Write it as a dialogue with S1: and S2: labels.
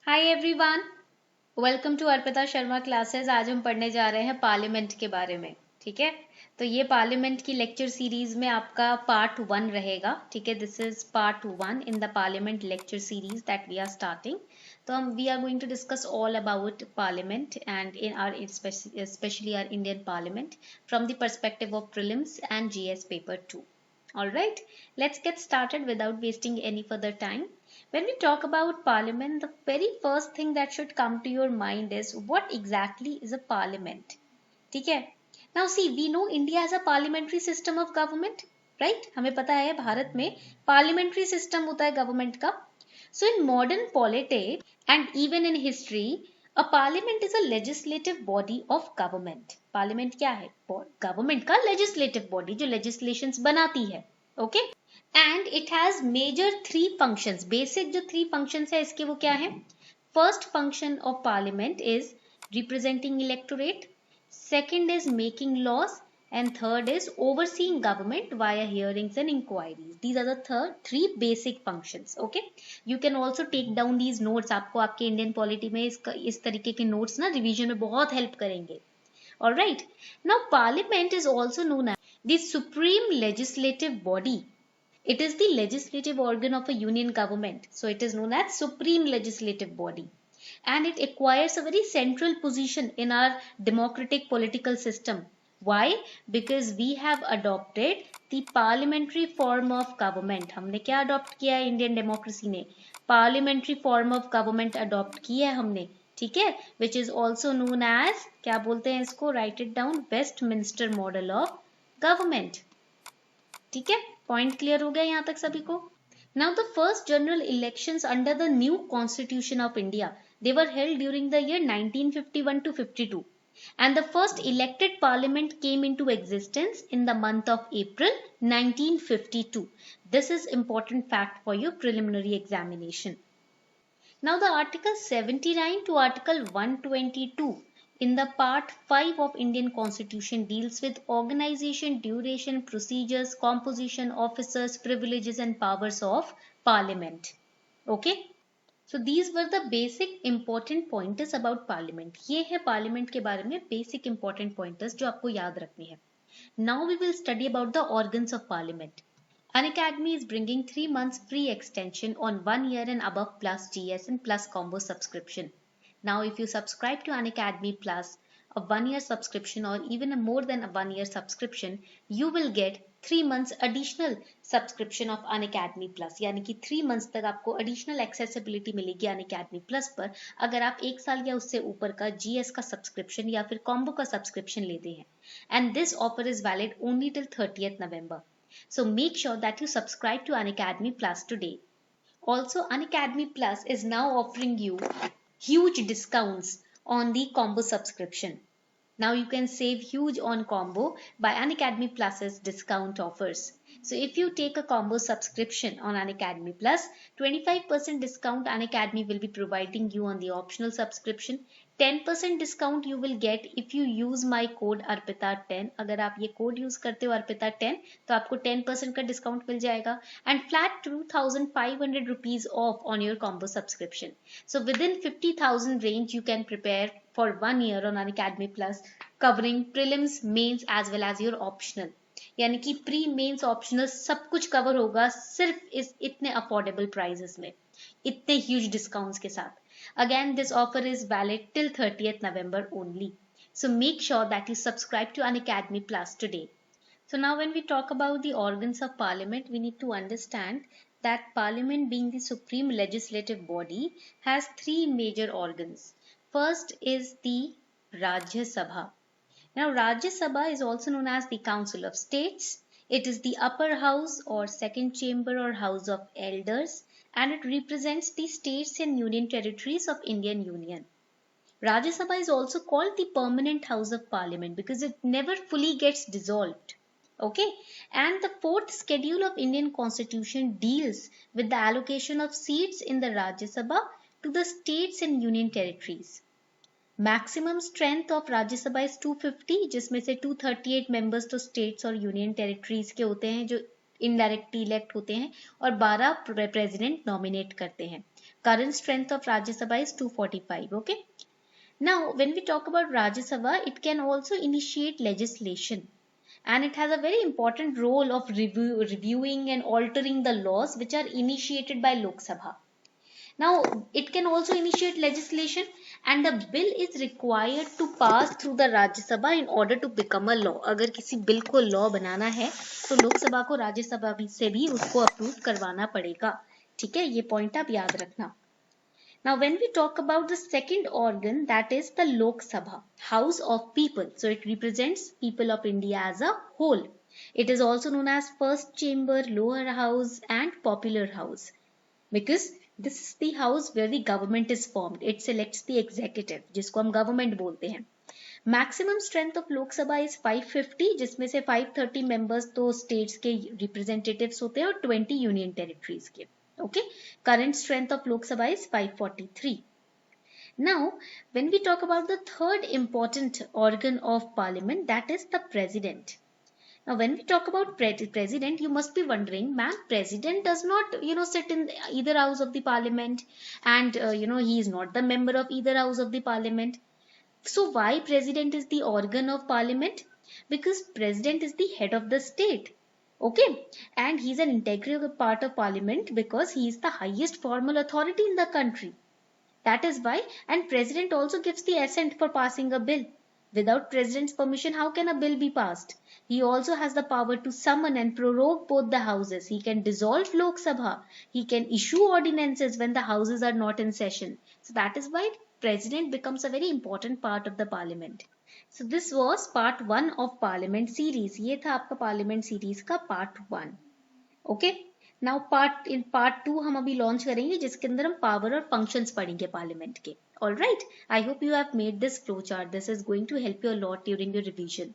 S1: Hi everyone, welcome to Arpita Sharma classes. आज हम पढ़ने जा रहे हैं पार्लियामेंट के बारे में। ठीक है, तो ये पार्लियामेंट की लेक्चर सीरीज में आपका पार्ट 1 रहेगा। ठीक है, this is part 1 in the parliament lecture series that we are starting. तो हम we are going to discuss all about parliament and in our specially our Indian parliament from the perspective of prelims and GS paper 2. All right, let's get started without wasting any further time. When we talk about parliament, the very first thing that should come to your mind is what exactly is a parliament. ठीक है, now see, we know India has a parliamentary system of government, right? हमें पता है भारत में parliamentary system होता है government का. So in modern politics and even in history, a parliament is a legislative body of government. Parliament क्या है? Government का legislative body जो legislations बनाती है. Okay? And it has major 3 functions. Basic जो 3 functions है इसके वो क्या है? First function of parliament is representing electorate. Second is making laws. And third is overseeing government via hearings and inquiries. These are the 3 basic functions. Okay, you can also take down these notes. आपको आपके Indian polity में इस तरीके के notes ना revision में बहुत help करेंगे. All right, now parliament is also known as the supreme legislative body. It is the legislative organ of a union government, so it is known as supreme legislative body. And it acquires a very central position in our democratic political system. Why? Because we have adopted the parliamentary form of government. हमने क्या adopt किया है Indian democracy ने? Parliamentary form of government adopt की है हमने. ठीक है, which is also known as, क्या बोलते हैं इसको? Write it down, Westminster model of government. ठीक है, पॉइंट क्लियर हो गया यहाँ तक सभी को? Now the first general elections under the new constitution of India, they were held during the year 1951 to 52. And the first elected parliament came into existence in the month of April 1952. This is important fact for your preliminary examination. Now the article 79 to article 122 in the part 5 of Indian Constitution deals with organization, duration, procedures, composition, officers, privileges and powers of parliament. Okay? So these were the basic important pointers about parliament. ये है parliament के बारे में basic important pointers जो आपको याद रखनी है. Now we will study about the organs of parliament. Unacademy is bringing 3 months free extension on 1 year and above plus GS and plus combo subscription. Now if you subscribe to Unacademy Plus, a 1-year subscription or even a more than a 1-year subscription, you will get 3 months additional subscription of Unacademy Plus. यानी कि 3 months तक आपको additional accessibility मिलेगी Unacademy Plus पर अगर आप 1 साल या उससे ऊपर का GS का subscription या फिर combo का subscription लेते हैं. And this offer is valid only till 30th November. So make sure that you subscribe to Unacademy Plus today. Also, Unacademy Plus is now offering you huge discounts on the combo subscription. Now you can save huge on combo by Unacademy Plus's discount offers. So if you take a combo subscription on Unacademy Plus, 25% discount Unacademy will be providing you on the optional subscription. 10% discount you will get if you use my code ARPITA10. अगर आप ये code use करते हो ARPITA10 तो आपको 10% का discount मिल जाएगा. And flat 2,500 rupees off on your combo subscription. So within 50,000 range you can prepare for 1 year on Unacademy Plus, covering prelims, mains as well as your optional. यानी कि pre mains optional सब कुछ cover होगा सिर्फ इस इतने affordable prices में, इतने ह्यूज डिस्काउंट्स के साथ. Again, this offer is valid till 30th November only. So make sure that you subscribe to Unacademy Plus today. So now when we talk about the organs of parliament, we need to understand that parliament being the supreme legislative body has 3 major organs. First is the Rajya Sabha. Now Rajya Sabha is also known as the Council of States. It is the upper house or second chamber or house of elders, and it represents the states and union territories of Indian Union. Rajya Sabha is also called the permanent house of parliament because it never fully gets dissolved. Okay, and the 4th schedule of Indian Constitution deals with the allocation of seats in the Rajya Sabha to the states and union territories. Maximum strength of Rajya Sabha is 250, जिसमें से 238 members तो states और union territories के होते हैं जो indirectly elect होते हैं और 12 प्रेसिडेंट नॉमिनेट करते हैं. Current strength of Rajya Sabha is 245. Okay. Now, when we talk about Rajya Sabha, it can also initiate legislation, and it has a very important role of reviewing and altering the laws which are initiated by Lok Sabha. Now, it can also initiate legislation, and a bill is required to pass through the Rajya Sabha in order to become a law. अगर किसी bill को law बनाना है तो लोक सभा को राज्य सभा से भी उसको अप्रूव करवाना पड़ेगा. ठीक है, ये पॉइंट आप याद रखना. Now, when we talk about the second organ, that is the Lok Sabha, House of People. So, it represents people of India as a whole. It is also known as first chamber, lower house and popular house, because this is the house where the government is formed. It selects the executive, जिसको हम government बोलते हैं. Maximum strength of Lok Sabha is 550, जिसमें से 530 members तो states के representatives होते हैं और 20 union territories के. Okay, current strength of Lok Sabha is 543. Now, when we talk about the third important organ of parliament, that is the president. Now, when we talk about president, you must be wondering, ma'am, president does not, sit in either house of the parliament, and, he is not the member of either house of the parliament. So, why president is the organ of parliament? Because president is the head of the state. Okay, and he is an integral part of parliament because he is the highest formal authority in the country. That is why, and president also gives the assent for passing a bill. Without president's permission, how can a bill be passed? He also has the power to summon and prorogue both the houses. He can dissolve Lok Sabha. He can issue ordinances when the houses are not in session. So that is why president becomes a very important part of the parliament. So this was part 1 of parliament series. ये था आपका parliament series का part 1. Okay. Now in part 2 हम अभी launch करेंगे जिसके अंदर हम power और functions पढ़ेंगे parliament के. Alright. I hope you have made this flowchart. This is going to help you a lot during your revision.